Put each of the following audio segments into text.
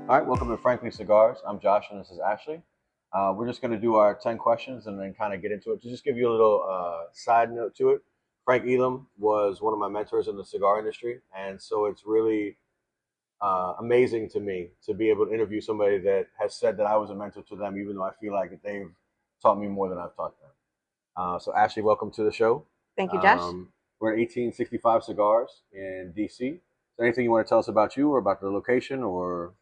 All right, welcome to Frankly Cigars. I'm Josh and this is Ashley. We're just going to do our 10 questions and then kind of get into it. To just give you a little side note to it, Frank Elhm was one of my mentors in the cigar industry. And so it's really amazing to me to be able to interview somebody that has said that I was a mentor to them, even though I feel like they've taught me more than I've taught them. So, Ashley, welcome to the show. Thank you, Josh. We're at 1865 Cigars in DC. Is there anything you want to tell us about you or about the location or?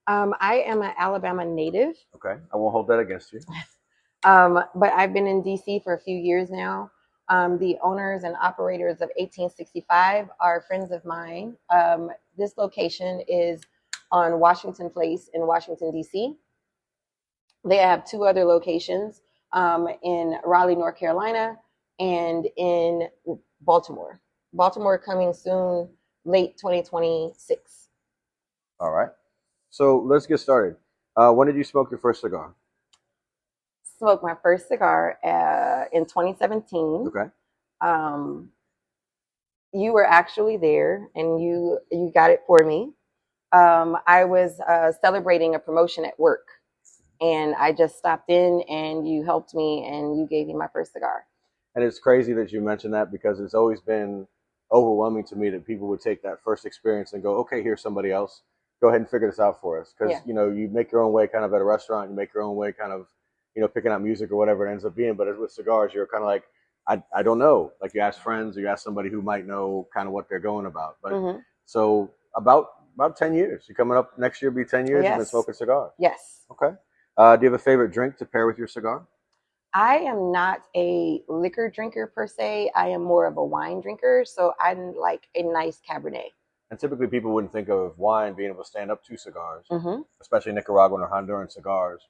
I am an Alabama native, Okay, I won't hold that against you. but I've been in DC for a few years now. The owners and operators of 1865 are friends of mine. This location is on Washington Place in Washington, DC. They have two other locations in Raleigh, North Carolina, and in Baltimore. Baltimore coming soon, late 2026. All right. So let's get started. When did you smoke your first cigar? Smoked my first cigar in 2017. Okay. You were actually there, and you got it for me. I was celebrating a promotion at work, and I just stopped in, and you helped me, and you gave me my first cigar. And it's crazy that you mentioned that because it's always been overwhelming to me that people would take that first experience and go, okay, here's somebody else. Go ahead and figure this out for us. Because, you make your own way kind of at a restaurant. You make your own way kind of, picking out music or whatever it ends up being. But with cigars, you're kind of like, I don't know. Like you ask friends or you ask somebody who might know kind of what they're going about. But so about 10 years. You're coming up next year, be 10 years. Yes. You've been smoking cigars. Yes. Okay. Do you have a favorite drink to pair with your cigar? I am not a liquor drinker per se. I am more of a wine drinker. So I like a nice Cabernet. And typically people wouldn't think of wine being able to stand up to cigars, especially Nicaraguan or Honduran cigars.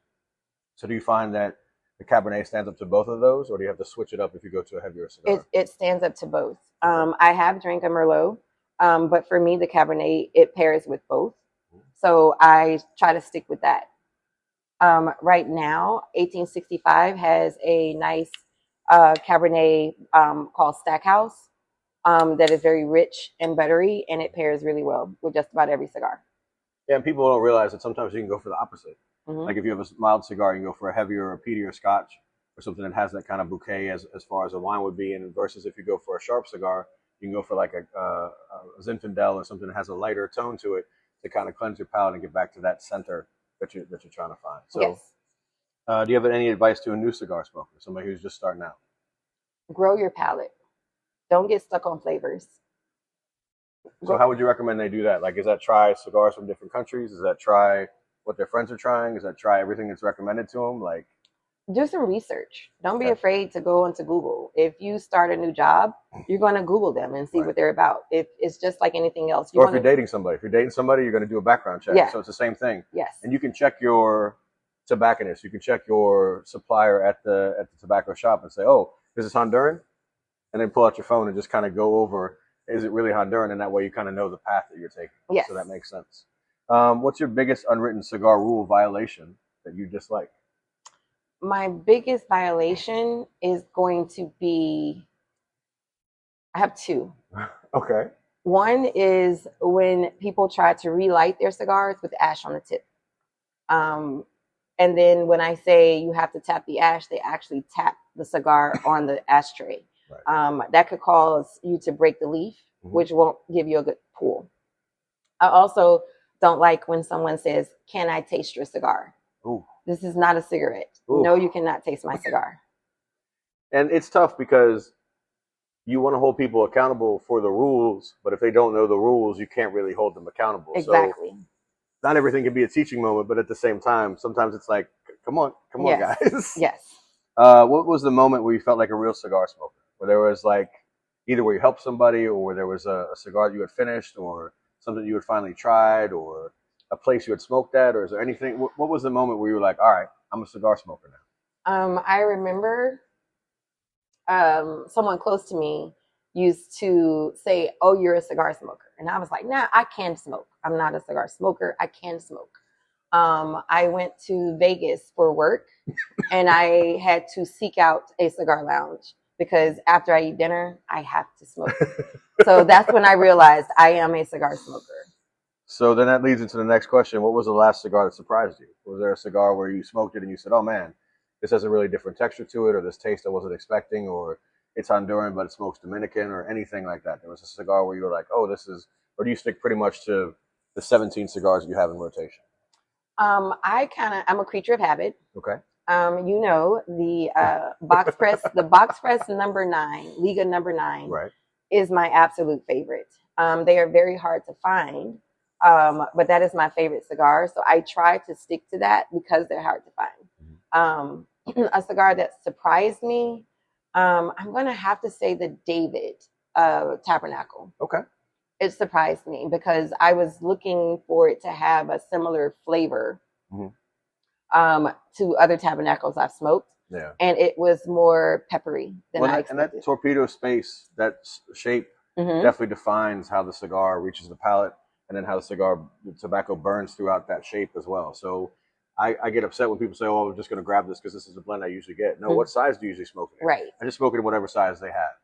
So do you find that the Cabernet stands up to both of those, or do you have to switch it up if you go to a heavier cigar? It stands up to both. I have drank a Merlot, but for me, the Cabernet, it pairs with both. So I try to stick with that. Right now, 1865 has a nice Cabernet called Stackhouse. That is very rich and buttery, and it pairs really well with just about every cigar. Yeah, and people don't realize that sometimes you can go for the opposite. Like if you have a mild cigar, you can go for a heavier or peatier Scotch or something that has that kind of bouquet as far as a wine would be. And versus if you go for a sharp cigar, you can go for like a Zinfandel or something that has a lighter tone to it to kind of cleanse your palate and get back to that center that you're trying to find. So, yes. Do you have any advice to a new cigar smoker, somebody who's just starting out? Grow your palate. Don't get stuck on flavors. So how would you recommend they do that? Like, is that try cigars from different countries? Is that try what their friends are trying? Is that try everything that's recommended to them? Like, do some research. Don't be afraid to go into Google. If you start a new job, you're going to Google them and see what they're about. It's just like anything else. Or if you're dating somebody. If you're dating somebody, you're going to do a background check. Yeah. So it's the same thing. Yes. And you can check your tobacconist. You can check your supplier at the tobacco shop and say, oh, is this Honduran? And then pull out your phone and just kind of go over, is it really Honduran? And that way you kind of know the path that you're taking. Yes. So that makes sense. What's your biggest unwritten cigar rule violation that you dislike? My biggest violation is going to be, I have two. Okay. One is when people try to relight their cigars with ash on the tip. And then when I say you have to tap the ash, they actually tap the cigar on the ashtray. Right. That could cause you to break the leaf, which won't give you a good pull. I also don't like when someone says, can I taste your cigar? Ooh. This is not a cigarette. Ooh. No, you cannot taste my cigar. And it's tough because you want to hold people accountable for the rules, but if they don't know the rules, you can't really hold them accountable. Exactly. So not everything can be a teaching moment, but at the same time, sometimes it's like, come on, guys. Yes. What was the moment where you felt like a real cigar smoker? Where there was like either where you helped somebody or where there was a cigar that you had finished or something you had finally tried or a place you had smoked at, or is there anything? What was the moment where you were like, all right, I'm a cigar smoker now? I remember someone close to me used to say, oh, you're a cigar smoker. And I was like, nah, I can smoke. I'm not a cigar smoker. I can smoke. I went to Vegas for work and I had to seek out a cigar lounge because after I eat dinner, I have to smoke. So that's when I realized I am a cigar smoker. So then that leads into the next question. What was the last cigar that surprised you? Was there a cigar where you smoked it and you said, oh man, this has a really different texture to it, or this taste I wasn't expecting, or it's Honduran but it smokes Dominican, or anything like that? There was a cigar where you were like, oh, this is, or do you stick pretty much to the 17 cigars you have in rotation? I'm a creature of habit. Okay. You know, the box press number 9, Liga number 9, Right. is my absolute favorite. They are very hard to find, but that is my favorite cigar. So I try to stick to that because they're hard to find. A cigar that surprised me, I'm going to have to say the David Tabernacle. Okay. It surprised me because I was looking for it to have a similar flavor to other Tabernacles I've smoked. Yeah. And it was more peppery than I expected. And that torpedo space, that shape, definitely defines how the cigar reaches the palate, and then how the tobacco burns throughout that shape as well. So I get upset when people say, oh, I'm just going to grab this because this is the blend I usually get. No, what size do you usually smoke it in? Right. I just smoke it in whatever size they have.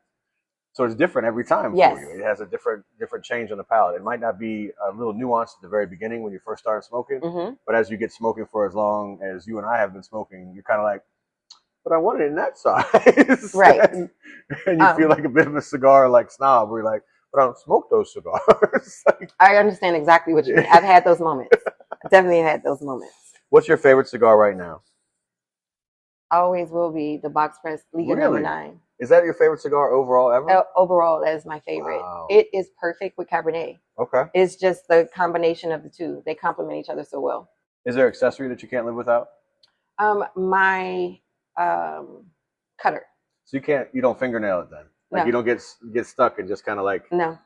So it's different every time for you. It has a different change on the palate. It might not be a little nuanced at the very beginning when you first start smoking, but as you get smoking for as long as you and I have been smoking, you're kind of like, but I want it in that size. Right. and you feel like a bit of a cigar like snob where you're like, but I don't smoke those cigars. I understand exactly what you mean. I've had those moments. I definitely had those moments. What's your favorite cigar right now? Always will be the box press Liga number 9. Is that your favorite cigar overall ever? Overall, that is my favorite. Wow. It is perfect with Cabernet. Okay. It's just the combination of the two. They complement each other so well. Is there an accessory that you can't live without? My cutter. So you don't fingernail it then? Like, no. You don't get stuck and just kind of like... No.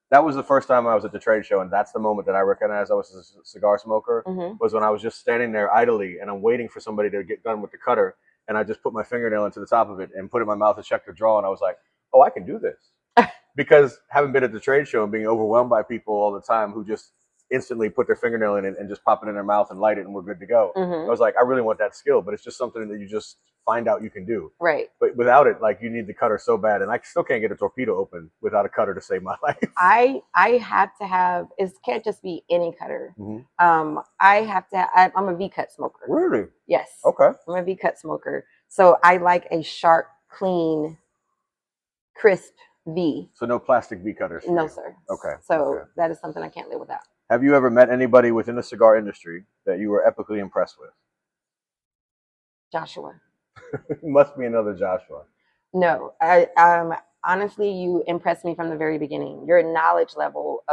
That was the first time I was at the trade show, and that's the moment that I recognized I was a cigar smoker, was when I was just standing there idly, and I'm waiting for somebody to get done with the cutter, and I just put my fingernail into the top of it and put it in my mouth and check the draw, and I was like, oh, I can do this. Because having been at the trade show and being overwhelmed by people all the time who just instantly put their fingernail in it and just pop it in their mouth and light it and we're good to go. I was like, I really want that skill, but it's just something that you just find out you can do. Right. But without it, like, you need the cutter so bad, and I still can't get a torpedo open without a cutter to save my life. I have to have, it can't just be any cutter. I have to, I'm a V-cut smoker. Really? Yes. Okay. I'm a V-cut smoker. So I like a sharp, clean, crisp V. So no plastic V cutters? No, sir. Okay. So that is something I can't live without. Have you ever met anybody within the cigar industry that you were epically impressed with? Joshua. Must be another Joshua. No, honestly, you impressed me from the very beginning. Your knowledge level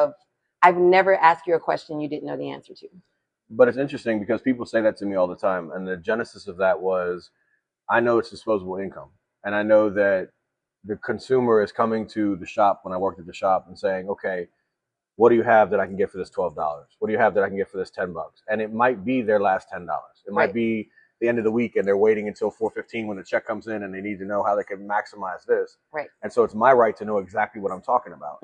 I've never asked you a question you didn't know the answer to. But it's interesting because people say that to me all the time. And the genesis of that was, I know it's disposable income. And I know that the consumer is coming to the shop when I worked at the shop and saying, okay, what do you have that I can get for this $12? What do you have that I can get for this $10? And it might be their last $10. It might be the end of the week and they're waiting until 4:15 when the check comes in and they need to know how they can maximize this. Right. And so it's my right to know exactly what I'm talking about,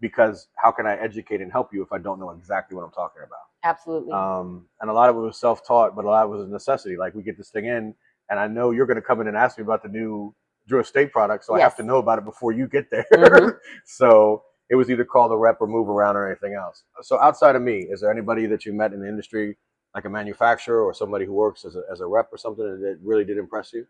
because how can I educate and help you if I don't know exactly what I'm talking about? Absolutely. And a lot of it was self-taught, but a lot of it was a necessity. Like, we get this thing in and I know you're going to come in and ask me about the new Drew Estate product. So I have to know about it before you get there. So it was either call the rep or move around or anything else. So outside of me, is there anybody that you met in the industry, like a manufacturer or somebody who works as a rep or something, that really did impress you?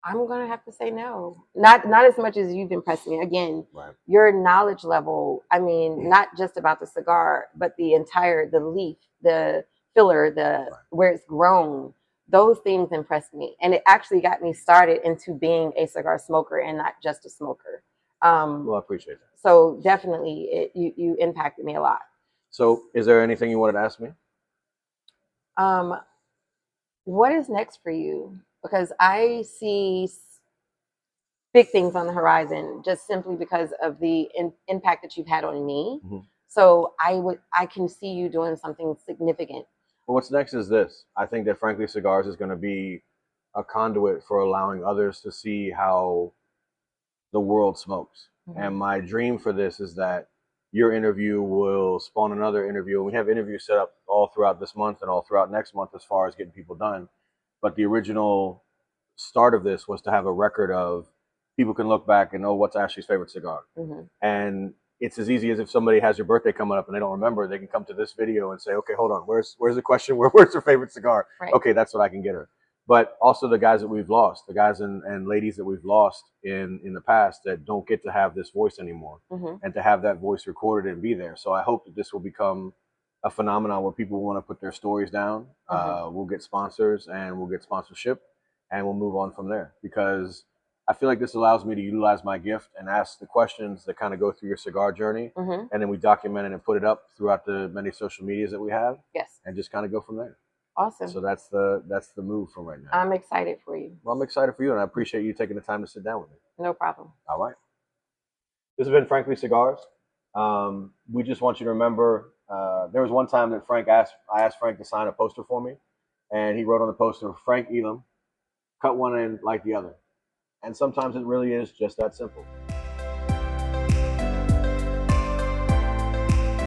I'm going to have to say no. Not as much as you've impressed me. Again, your knowledge level, I mean, not just about the cigar, but the leaf, the filler, where it's grown, those things impressed me. And it actually got me started into being a cigar smoker and not just a smoker. Well, I appreciate that. So definitely you impacted me a lot. So is there anything you wanted to ask me? What is next for you? Because I see big things on the horizon, just simply because of the impact that you've had on me. So I can see you doing something significant. Well, what's next is this. I think that Frankly Cigars is going to be a conduit for allowing others to see how the world smokes. And my dream for this is that your interview will spawn another interview. And we have interviews set up all throughout this month and all throughout next month as far as getting people done. But the original start of this was to have a record of people can look back and know what's Ashley's favorite cigar. And it's as easy as if somebody has your birthday coming up and they don't remember, they can come to this video and say, okay, hold on, where's the question? Where's her favorite cigar? Right. Okay, that's what I can get her. But also the guys that we've lost, the guys and ladies that we've lost in the past that don't get to have this voice anymore, and to have that voice recorded and be there. So I hope that this will become a phenomenon where people want to put their stories down. We'll get sponsors and we'll get sponsorship, and we'll move on from there, because I feel like this allows me to utilize my gift and ask the questions that kind of go through your cigar journey, and then we document it and put it up throughout the many social medias that we have. Yes. And just kind of go from there. Awesome. So that's the move from right now. I'm excited for you. Well, I'm excited for you, and I appreciate you taking the time to sit down with me. No problem. All right. This has been Frankly Cigars. We just want you to remember, there was one time that I asked Frank to sign a poster for me, and he wrote on the poster, Frank Elhm, cut one end like the other. And sometimes it really is just that simple.